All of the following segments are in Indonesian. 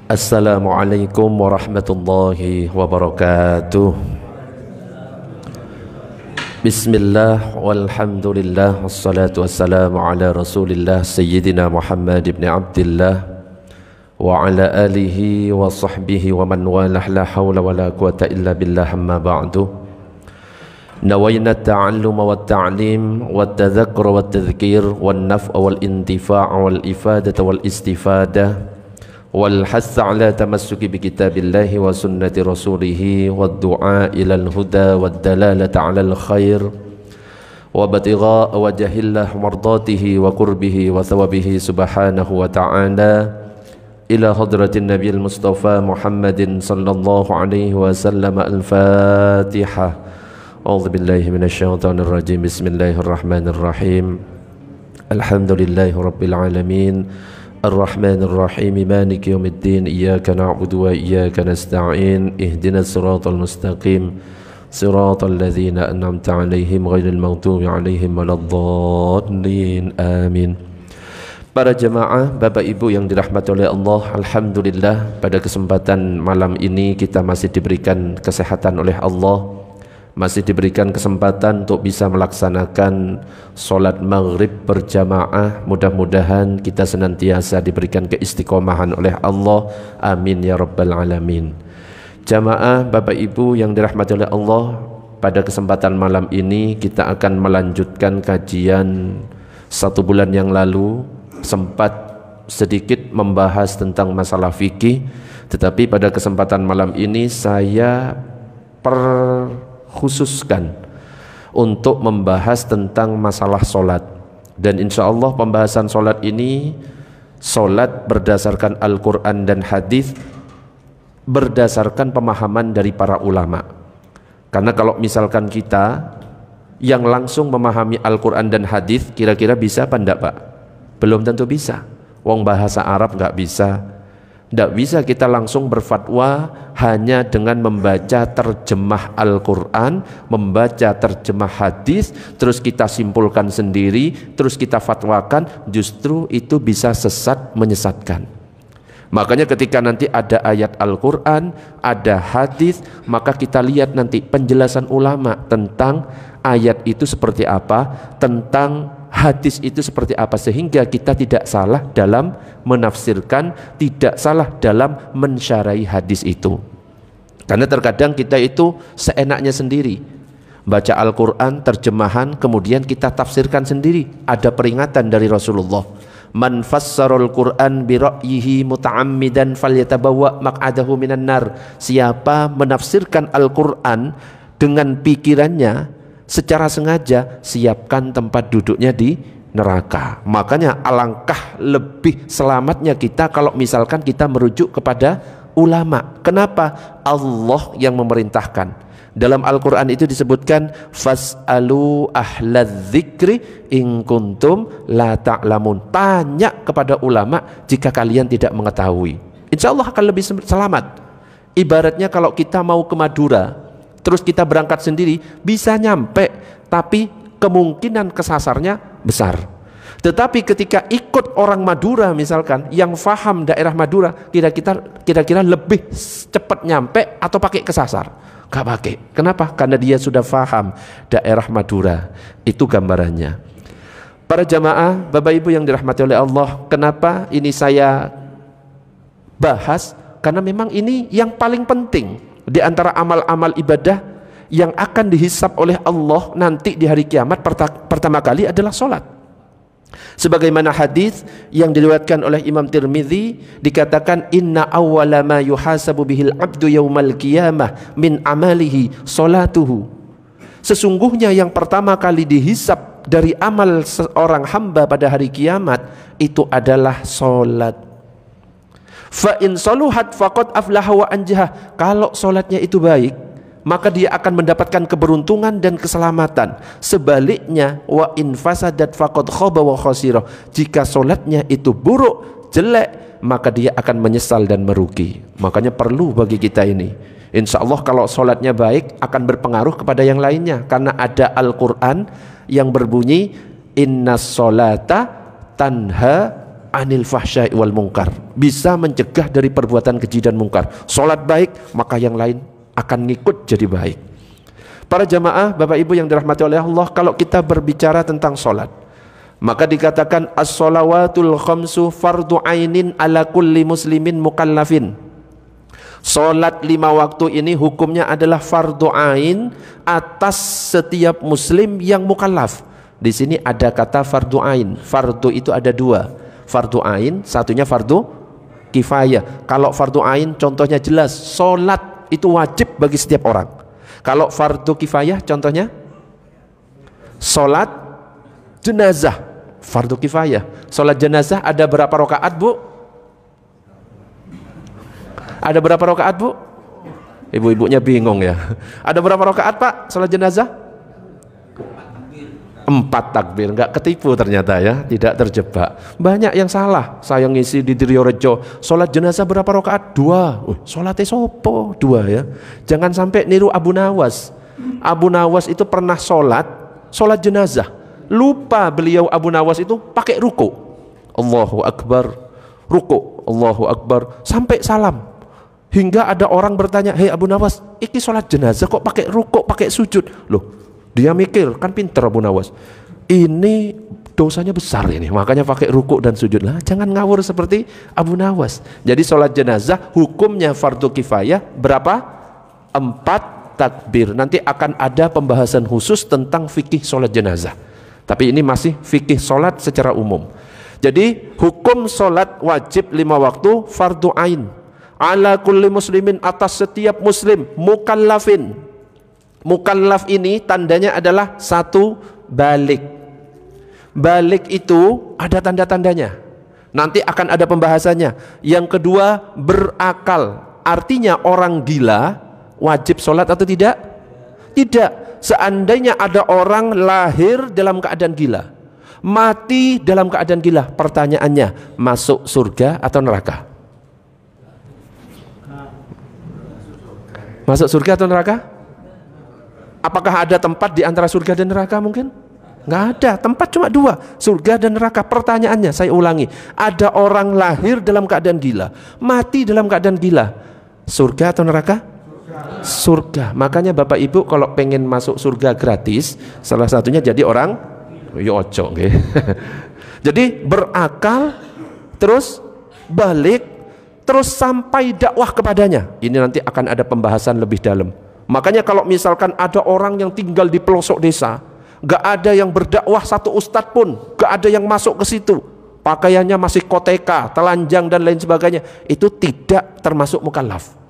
Assalamualaikum warahmatullahi wabarakatuh. Bismillah walhamdulillah wassalatu wassalamu ala rasulillah Sayyidina Muhammad ibn Abdillah wa ala alihi wa sahbihi wa man walah, la hawla wa la quwata illa billah, amma ba'du. Nawayna at-ta'alluma wa at-ta'lim wa at-tadhakkura wa at-tadhkir wa an-naf'a wal intifa' wal ifadata wal istifadah wal hassa ala tamassuki bi kitabillahi wa sunnati rasulih wa du'a ilal huda wa dalalata ala al khair wa batigha wajhillah mardatihi wa qurbihi wa thawabihi subhanahu wa ta'ala ila hadratin nabiyil mustafa Muhammadin sallallahu alaihi wasallam. Al-Fatihah. A'udzu billahi minasyaitonir rajim. Bismillahirrahmanirrahim. Alhamdulillahi rabbil alamin. الرحمن الرحيم مالك يوم الدين إياك نعبد وإياك نستعين اهدنا الصراط المستقيم صراط الذين أنعمت عليهم غير المغضوب عليهم ولا الضالين آمين. Para jemaah, Bapak Ibu yang dirahmati oleh Allah, alhamdulillah pada kesempatan malam ini kita masih diberikan kesehatan oleh Allah, masih diberikan kesempatan untuk bisa melaksanakan sholat maghrib berjamaah. Mudah-mudahan kita senantiasa diberikan keistiqomahan oleh Allah, amin ya rabbal alamin. Jamaah Bapak Ibu yang dirahmati oleh Allah, pada kesempatan malam ini kita akan melanjutkan kajian 1 bulan yang lalu. Sempat sedikit membahas tentang masalah fikih, tetapi pada kesempatan malam ini saya khususkan untuk membahas tentang masalah solat. Dan insya Allah pembahasan solat ini, solat berdasarkan Al-Quran dan hadis, berdasarkan pemahaman dari para ulama. Karena kalau misalkan kita yang langsung memahami Al-Quran dan hadis, kira-kira bisa apa enggak Pak? Belum tentu bisa. Wong bahasa Arab nggak bisa. Tidak bisa kita langsung berfatwa hanya dengan membaca terjemah Al-Quran, membaca terjemah hadis, terus kita simpulkan sendiri, terus kita fatwakan. Justru itu bisa sesat, menyesatkan. Makanya ketika nanti ada ayat Al-Quran, ada hadis, maka kita lihat nanti penjelasan ulama tentang ayat itu seperti apa, tentang hadis itu seperti apa, sehingga kita tidak salah dalam menafsirkan, tidak salah dalam mensyarahi hadis itu. Karena terkadang kita itu seenaknya sendiri baca Al-Quran terjemahan, kemudian kita tafsirkan sendiri. Ada peringatan dari Rasulullah, man fassarul Quran bi ra'yihi muta'ammidan falyatabawwa maq'adahu minan nar. Siapa menafsirkan Al-Quran dengan pikirannya secara sengaja, siapkan tempat duduknya di neraka. Makanya alangkah lebih selamatnya kita kalau misalkan kita merujuk kepada ulama. Kenapa? Allah yang memerintahkan. Dalam Al-Quran itu disebutkan fas'alu ahladzikri in kuntum la ta'lamun. Tanya kepada ulama jika kalian tidak mengetahui. Insya Allah akan lebih selamat. Ibaratnya kalau kita mau ke Madura, terus kita berangkat sendiri, bisa nyampe, tapi kemungkinan kesasarnya besar. Tetapi ketika ikut orang Madura misalkan, yang faham daerah Madura, kira-kira lebih cepat nyampe atau pakai kesasar? Gak pakai. Kenapa? Karena dia sudah faham daerah Madura. Itu gambarannya. Para jamaah, Bapak Ibu yang dirahmati oleh Allah, kenapa ini saya bahas? Karena memang ini yang paling penting di antara amal-amal ibadah yang akan dihisab oleh Allah nanti di hari kiamat. Pertama kali adalah solat. Sebagaimana hadis yang diriwayatkan oleh Imam Tirmidzi, dikatakan inna awwala ma yuhasabu bihil abdu yaumal qiyamah min amalihi solatuhu. Sesungguhnya yang pertama kali dihisab dari amal seorang hamba pada hari kiamat itu adalah solat. Fa in saluhat faqad aflaha wa anjaha. Kalau solatnya itu baik, maka dia akan mendapatkan keberuntungan dan keselamatan. Sebaliknya, wa in fasadat faqad khaba wa khasira. Jika solatnya itu buruk, jelek, maka dia akan menyesal dan merugi. Makanya perlu bagi kita ini, insya Allah kalau solatnya baik akan berpengaruh kepada yang lainnya. Karena ada Al-Quran yang berbunyi inna solata tanha anil fahsya'i wal munkar, bisa mencegah dari perbuatan keji dan mungkar. Salat baik, maka yang lain akan ngikut jadi baik. Para jamaah, Bapak Ibu yang dirahmati oleh Allah, kalau kita berbicara tentang salat, maka dikatakan as-shalawatul khamsu fardu ainin ala kulli muslimin mukallafin. Salat 5 waktu ini hukumnya adalah fardu ain atas setiap muslim yang mukallaf. Di sini ada kata fardu ain. Fardu itu ada 2. Fardu ain, satunya fardu kifayah. Kalau fardu ain contohnya jelas, salat itu wajib bagi setiap orang. Kalau fardu kifayah contohnya salat jenazah, fardu kifayah. Salat jenazah ada berapa rakaat, Bu? Ada berapa rakaat, Bu? Ibu-ibunya bingung ya. Ada berapa rakaat, Pak, salat jenazah? 4 takbir. Enggak ketipu ternyata ya, tidak terjebak. Banyak yang salah. Saya ngisi di Diriorejo, salat jenazah berapa rakaat? 2. Salatnya sopo? 2 ya. Jangan sampai niru Abu Nawas. Abu Nawas itu pernah salat jenazah. Lupa beliau Abu Nawas itu pakai ruku. Allahu Akbar. Ruku. Allahu Akbar. Sampai salam. Hingga ada orang bertanya, "Hei Abu Nawas, iki sholat jenazah kok pakai rukuk, pakai sujud?" Loh, dia mikir, kan pinter Abu Nawas. Ini dosanya besar ini, makanya pakai rukuk dan sujud. Lah, jangan ngawur seperti Abu Nawas. Jadi sholat jenazah hukumnya fardu kifayah berapa? 4 takbir. Nanti akan ada pembahasan khusus tentang fikih sholat jenazah. Tapi ini masih fikih sholat secara umum. Jadi hukum sholat wajib 5 waktu fardu ain ala kulli muslimin atas setiap muslim mukallafin. Mukallaf ini tandanya adalah 1 balik. Balik itu ada tanda-tandanya. Nanti akan ada pembahasannya. Yang kedua berakal. Artinya orang gila wajib sholat atau tidak? Tidak. Seandainya ada orang lahir dalam keadaan gila, mati dalam keadaan gila, pertanyaannya masuk surga atau neraka? Masuk surga atau neraka? Apakah ada tempat di antara surga dan neraka mungkin? Nggak ada, tempat cuma 2, surga dan neraka. Pertanyaannya, saya ulangi, ada orang lahir dalam keadaan gila, mati dalam keadaan gila, surga atau neraka? Surga. Makanya Bapak Ibu kalau pengen masuk surga gratis, salah satunya jadi orang yoco. Jadi berakal, terus balik, terus sampai dakwah kepadanya. Ini nanti akan ada pembahasan lebih dalam. Makanya kalau misalkan ada orang yang tinggal di pelosok desa, gak ada yang berdakwah satu ustadz pun, gak ada yang masuk ke situ, pakaiannya masih koteka, telanjang dan lain sebagainya, itu tidak termasuk mukallaf.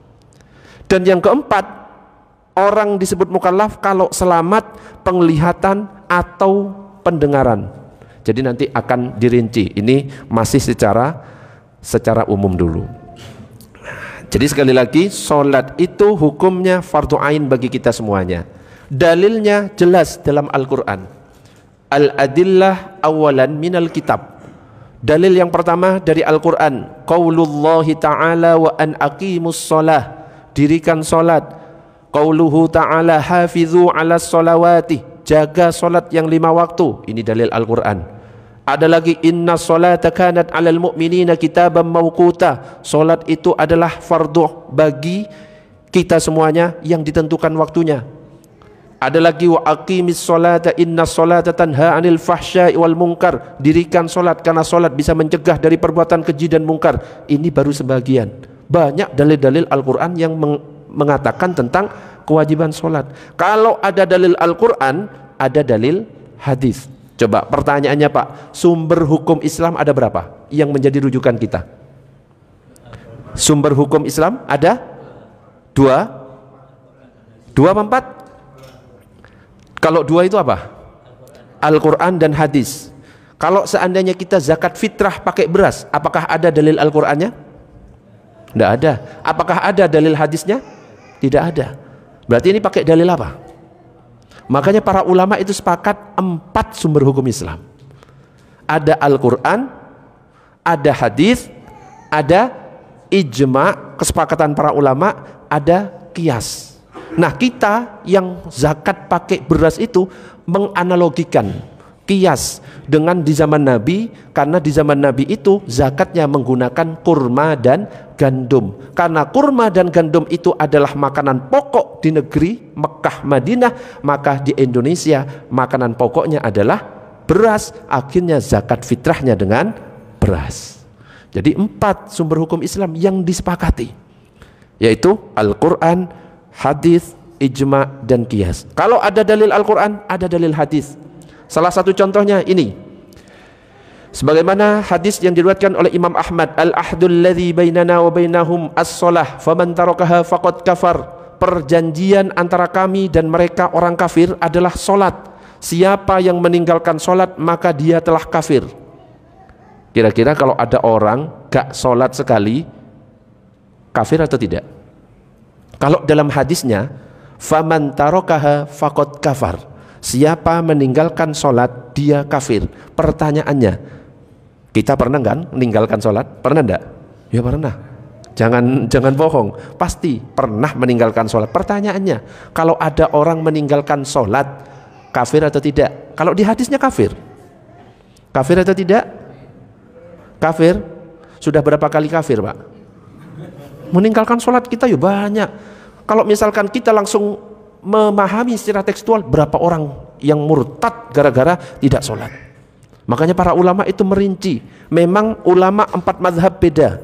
Dan yang keempat, orang disebut mukallaf kalau selamat penglihatan atau pendengaran. Jadi nanti akan dirinci. Ini masih secara umum dulu. Jadi sekali lagi, sholat itu hukumnya fardu ain bagi kita semuanya. Dalilnya jelas dalam Al-Quran. Al-adillah awalan minal kitab. Dalil yang pertama dari Al-Quran, qaulullahi ta'ala wa an aqimus sholah, dirikan sholat. Qauluhu ta'ala hafizu ala sholawati, jaga sholat yang 5 waktu. Ini dalil Al-Quran. Ada lagi, inna sholata kanat alal mu'minina kitaban mawquta, sholat itu adalah fardu bagi kita semuanya yang ditentukan waktunya. Ada lagi, wa aqimis sholata inna sholata tanha anil fahsya'i wal munkar, dirikan sholat karena sholat bisa mencegah dari perbuatan keji dan mungkar. Ini baru sebagian. Banyak dalil-dalil Al-Quran yang mengatakan tentang kewajiban sholat. Kalau ada dalil Al-Quran, ada dalil hadis. Coba pertanyaannya Pak, sumber hukum Islam ada berapa yang menjadi rujukan kita? Sumber hukum Islam ada 2 apa 4? Kalau 2 itu apa? Al-Quran dan hadis. Kalau seandainya kita zakat fitrah pakai beras, apakah ada dalil Al-Qurannya? Tidak ada. Apakah ada dalil hadisnya? Tidak ada. Berarti ini pakai dalil apa? Makanya para ulama itu sepakat 4 sumber hukum Islam. Ada Al-Quran, ada hadis, ada ijma, kesepakatan para ulama, ada qiyas. Nah kita yang zakat pakai beras itu menganalogikan, Kias dengan di zaman Nabi, karena di zaman Nabi itu zakatnya menggunakan kurma dan gandum. Karena kurma dan gandum itu adalah makanan pokok di negeri Mekah Madinah, maka di Indonesia makanan pokoknya adalah beras. Akhirnya zakat fitrahnya dengan beras. Jadi 4 sumber hukum Islam yang disepakati, yaitu Al-Quran, hadis, ijma, dan qiyas. Kalau ada dalil Al-Quran, ada dalil hadis. Salah satu contohnya ini, sebagaimana hadis yang diriwayatkan oleh Imam Ahmad, al-ahdul ladzi bainana wa bainahum as-shalah faman tarakaha faqad kafar. Perjanjian antara kami dan mereka orang kafir adalah solat. Siapa yang meninggalkan solat maka dia telah kafir. Kira-kira kalau ada orang gak solat sekali, kafir atau tidak? Kalau dalam hadisnya, faman tarakaha faqad kafar, siapa meninggalkan sholat dia kafir. Pertanyaannya, kita pernah kan meninggalkan sholat? Pernah enggak? Ya pernah. Jangan bohong, pasti pernah meninggalkan sholat. Pertanyaannya, kalau ada orang meninggalkan sholat, kafir atau tidak? Kalau di hadisnya kafir. Kafir atau tidak? Kafir. Sudah berapa kali kafir, Pak? Meninggalkan sholat kita ya banyak. Kalau misalkan kita langsung memahami secara tekstual, berapa orang yang murtad gara-gara tidak sholat. Makanya para ulama itu merinci. Memang ulama 4 mazhab beda.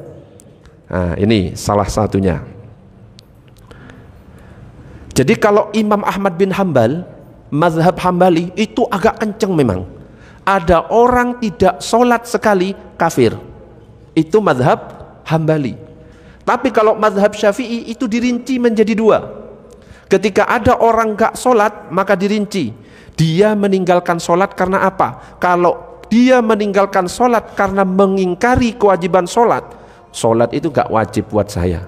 Nah, ini salah satunya. Jadi kalau Imam Ahmad bin Hambal, mazhab Hambali itu agak kenceng memang. Ada orang tidak sholat sekali kafir. Itu mazhab Hambali. Tapi kalau mazhab Syafi'i itu dirinci menjadi 2. Ketika ada orang gak sholat, maka dirinci, dia meninggalkan sholat karena apa? Kalau dia meninggalkan sholat karena mengingkari kewajiban sholat, sholat itu gak wajib buat saya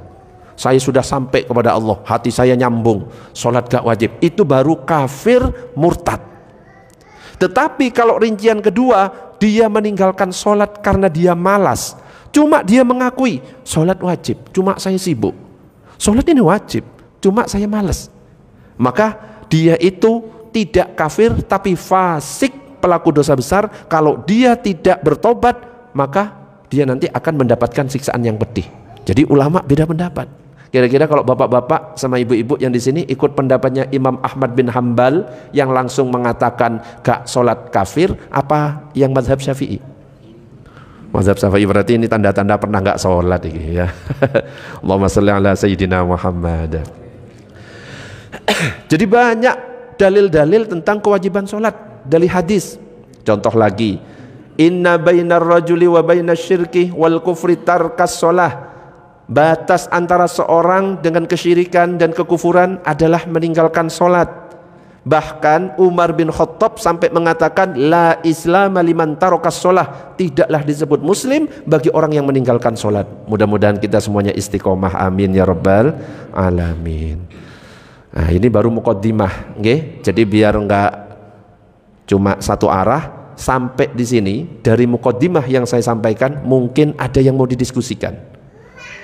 sudah sampai kepada Allah, hati saya nyambung, sholat gak wajib, itu baru kafir murtad. Tetapi kalau rincian kedua, dia meninggalkan sholat karena dia malas, cuma dia mengakui sholat wajib, cuma saya sibuk, sholat ini wajib, cuma saya malas, maka dia itu tidak kafir tapi fasik, pelaku dosa besar. Kalau dia tidak bertobat, maka dia nanti akan mendapatkan siksaan yang pedih. Jadi ulama beda pendapat. Kira-kira kalau bapak-bapak sama ibu-ibu yang di sini ikut pendapatnya Imam Ahmad bin Hambal yang langsung mengatakan gak sholat kafir, apa yang mazhab Syafi'i? Mazhab Syafi'i berarti ini tanda-tanda pernah gak sholat ini ya. Allahumma sholli ala sayyidina Muhammad. Jadi banyak dalil-dalil tentang kewajiban sholat dari hadis. Contoh lagi, inna bainar rajuli wa baiнаsyirki wal kufri tarkas sholah. Batas antara seorang dengan kesyirikan dan kekufuran adalah meninggalkan sholat. Bahkan Umar bin Khattab sampai mengatakan, la islam liman tarakas sholah, tidaklah disebut muslim bagi orang yang meninggalkan sholat. Mudah-mudahan kita semuanya istiqomah, amin ya rabbal alamin. Nah, ini baru muqaddimah, okay? Jadi biar enggak cuma satu arah, sampai di sini dari muqaddimah yang saya sampaikan mungkin ada yang mau didiskusikan.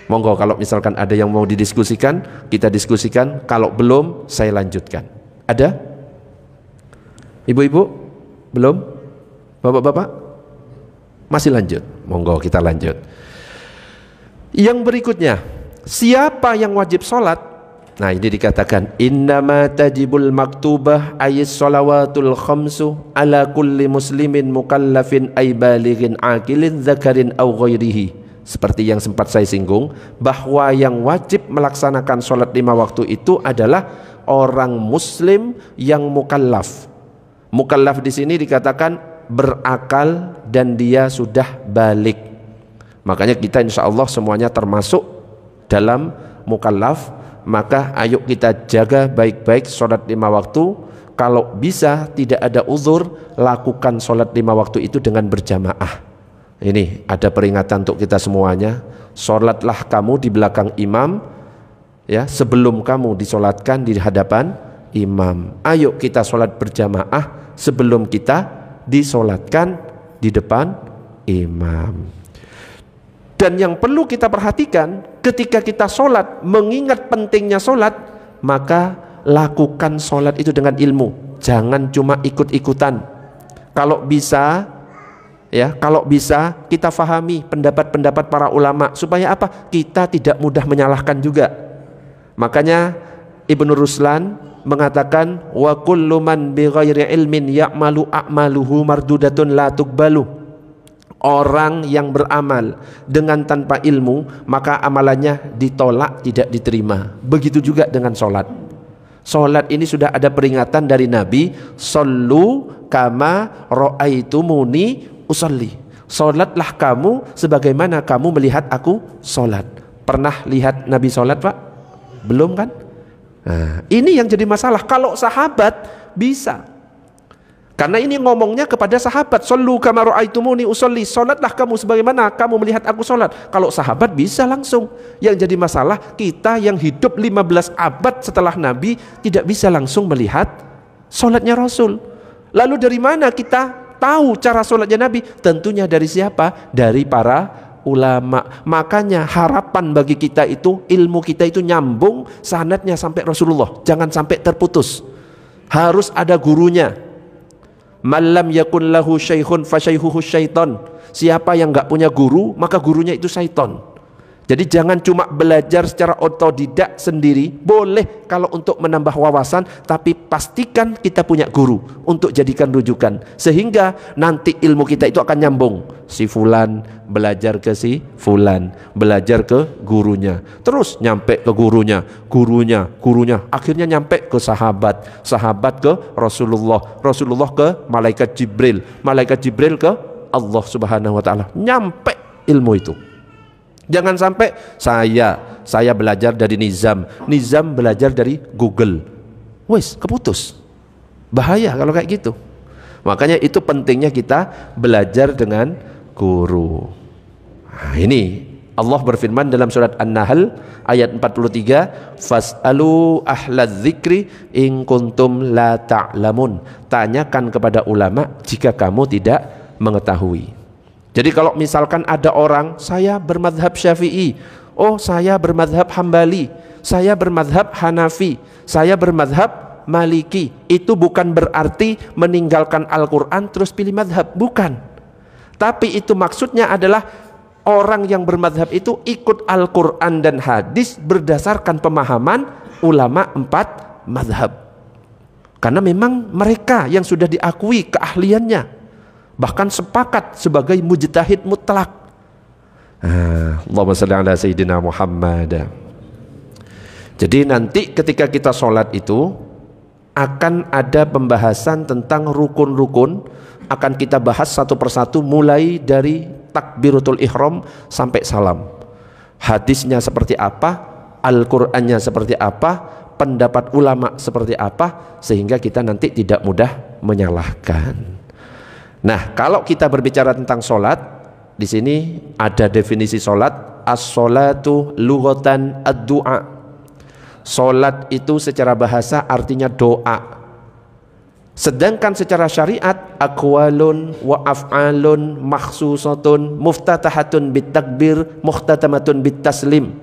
Monggo kalau misalkan ada yang mau didiskusikan, kita diskusikan. Kalau belum, saya lanjutkan. Ada? Ibu-ibu? Belum? Bapak-bapak? Masih lanjut? Monggo kita lanjut. Yang berikutnya, siapa yang wajib sholat? Nah, ini dikatakan innama tajibul maktubah ayis shalawatul khamsu ala kulli muslimin mukallafin ay balighin aqilin dzakarin aw ghairihi. Seperti yang sempat saya singgung, bahwa yang wajib melaksanakan sholat 5 waktu itu adalah orang muslim yang mukallaf. Mukallaf di sini dikatakan berakal dan dia sudah balik. Makanya kita insya Allah semuanya termasuk dalam mukallaf. Maka ayo kita jaga baik-baik sholat 5 waktu. Kalau bisa tidak ada uzur, lakukan sholat 5 waktu itu dengan berjamaah. Ini ada peringatan untuk kita semuanya. Sholatlah kamu di belakang imam, ya, sebelum kamu disolatkan di hadapan imam. Ayo kita sholat berjamaah sebelum kita disolatkan di depan imam. Dan yang perlu kita perhatikan, ketika kita sholat, mengingat pentingnya sholat, maka lakukan sholat itu dengan ilmu. Jangan cuma ikut-ikutan. Kalau bisa, ya, kalau bisa kita fahami pendapat-pendapat para ulama supaya apa? Kita tidak mudah menyalahkan juga. Makanya Ibnu Ruslan mengatakan wa kullu man bighairi ilmin ya'malu a'maluhu mardudatun la tuqbalu. Orang yang beramal dengan tanpa ilmu, maka amalannya ditolak, tidak diterima. Begitu juga dengan sholat. Sholat ini sudah ada peringatan dari Nabi, sallu kama ra'aitumuni usalli. Sholatlah kamu sebagaimana kamu melihat aku sholat. Pernah lihat Nabi sholat, Pak? Belum kan? Nah, ini yang jadi masalah. Kalau sahabat bisa, karena ini ngomongnya kepada sahabat, sallu kama ra'aitumuni usolli, salatlah kamu sebagaimana kamu melihat aku salat. Kalau sahabat bisa langsung. Yang jadi masalah kita yang hidup 15 abad setelah Nabi tidak bisa langsung melihat salatnya Rasul. Lalu dari mana kita tahu cara salatnya Nabi? Tentunya dari siapa? Dari para ulama. Makanya harapan bagi kita itu, ilmu kita itu nyambung sanadnya sampai Rasulullah, jangan sampai terputus. Harus ada gurunya. Malam yakun lahu syaikhun fasyaihuhu syaiton. Siapa yang enggak punya guru, maka gurunya itu syaiton. Jadi jangan cuma belajar secara otodidak sendiri. Boleh kalau untuk menambah wawasan, tapi pastikan kita punya guru untuk jadikan rujukan, sehingga nanti ilmu kita itu akan nyambung. Si fulan belajar ke si fulan, belajar ke gurunya, terus nyampe ke gurunya, gurunya akhirnya nyampe ke sahabat, sahabat ke Rasulullah, Rasulullah ke malaikat Jibril ke Allah Subhanahu wa taala. Nyampe ilmu itu. Jangan sampai saya belajar dari Nizam belajar dari Google. Wes, keputus. Bahaya kalau kayak gitu. Makanya itu pentingnya kita belajar dengan guru. Nah, ini Allah berfirman dalam surat An-Nahl ayat 43, fas'alu ahlaz zikri in kuntum la ta'lamun. Tanyakan kepada ulama jika kamu tidak mengetahui. Jadi kalau misalkan ada orang, saya bermadhab Syafi'i, oh saya bermadhab Hambali, saya bermadhab Hanafi, saya bermadhab Maliki, itu bukan berarti meninggalkan Al-Quran terus pilih madhab, bukan. Tapi itu maksudnya adalah orang yang bermadhab itu ikut Al-Quran dan hadis berdasarkan pemahaman ulama 4 madhab. Karena memang mereka yang sudah diakui keahliannya, bahkan sepakat sebagai mujtahid mutlak. Allahumma shalli ala sayyidina Muhammad. Jadi nanti ketika kita sholat itu akan ada pembahasan tentang rukun-rukun, akan kita bahas satu persatu mulai dari takbiratul ihram sampai salam. Hadisnya seperti apa, Al-Qur'annya seperti apa, pendapat ulama seperti apa, sehingga kita nanti tidak mudah menyalahkan. Nah, kalau kita berbicara tentang sholat, di sini ada definisi sholat. As-sholatu lughatan ad-du'a. Sholat itu secara bahasa artinya doa. Sedangkan secara syariat, aqwalun wa af'alun makhsusatun muftatahatun bitakbir muhtatamatun bitaslim.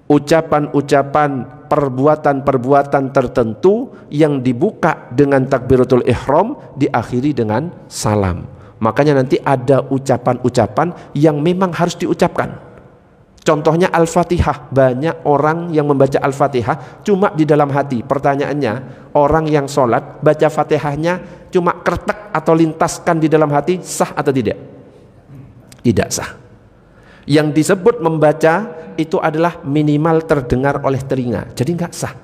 Ucapan-ucapan, perbuatan-perbuatan tertentu yang dibuka dengan takbiratul ihram, diakhiri dengan salam. Makanya nanti ada ucapan-ucapan yang memang harus diucapkan. Contohnya Al-Fatihah. Banyak orang yang membaca Al-Fatihah cuma di dalam hati. Pertanyaannya, orang yang sholat baca Fatihahnya cuma kertek atau lintaskan di dalam hati, sah atau tidak? Tidak sah. Yang disebut membaca itu adalah minimal terdengar oleh telinga, jadi nggak sah.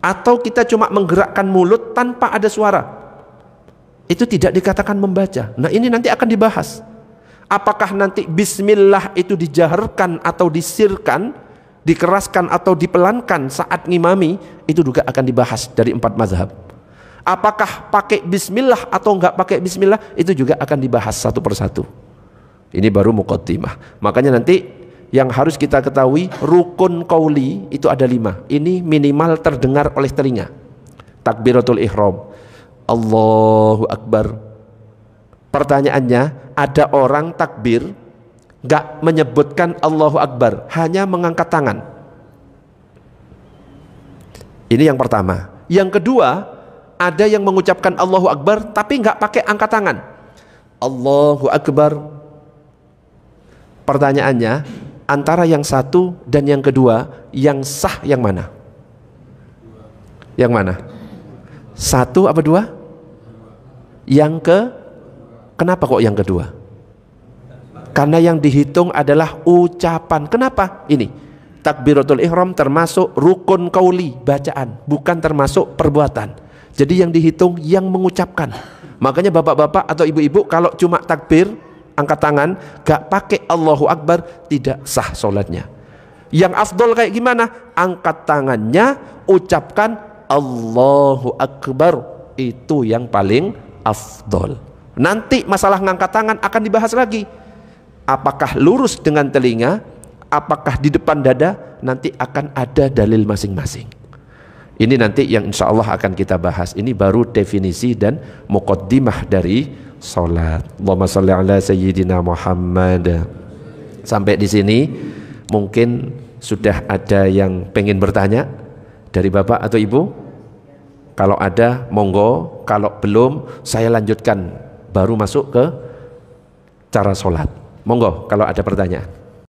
Atau kita cuma menggerakkan mulut tanpa ada suara, itu tidak dikatakan membaca. Nah, ini nanti akan dibahas. Apakah nanti bismillah itu dijaharkan atau disirkan, dikeraskan atau dipelankan saat ngimami, itu juga akan dibahas dari 4 mazhab. Apakah pakai bismillah atau nggak pakai bismillah, itu juga akan dibahas satu persatu. Ini baru muqaddimah. Makanya nanti yang harus kita ketahui, rukun qauli itu ada 5. Ini minimal terdengar oleh telinga. Takbiratul ihram, Allahu Akbar. Pertanyaannya, ada orang takbir gak menyebutkan Allahu Akbar, hanya mengangkat tangan. Ini yang pertama. Yang kedua, Ada yang mengucapkan Allahu Akbar tapi nggak pakai angkat tangan. Allahu Akbar. Pertanyaannya, antara yang satu dan yang kedua, yang sah yang mana? Yang mana? Satu apa dua? Kenapa kok yang kedua? Karena yang dihitung adalah ucapan. Kenapa? Ini, takbiratul ihram termasuk rukun qauli, bacaan, bukan termasuk perbuatan. Jadi yang dihitung yang mengucapkan. Makanya bapak-bapak atau ibu-ibu kalau cuma takbir, angkat tangan, gak pakai Allahu Akbar, tidak sah sholatnya. Yang afdol kayak gimana? Angkat tangannya, ucapkan Allahu Akbar, itu yang paling afdol. Nanti masalah ngangkat tangan akan dibahas lagi. Apakah lurus dengan telinga, apakah di depan dada, nanti akan ada dalil masing-masing. Ini nanti yang insya Allah akan kita bahas. Ini baru definisi dan muqaddimah dari salat. Allahumma shalli ala sayyidina Muhammad. Sampai di sini mungkin sudah ada yang pengen bertanya dari Bapak atau Ibu? Kalau ada monggo, kalau belum saya lanjutkan baru masuk ke cara salat. Monggo kalau ada pertanyaan.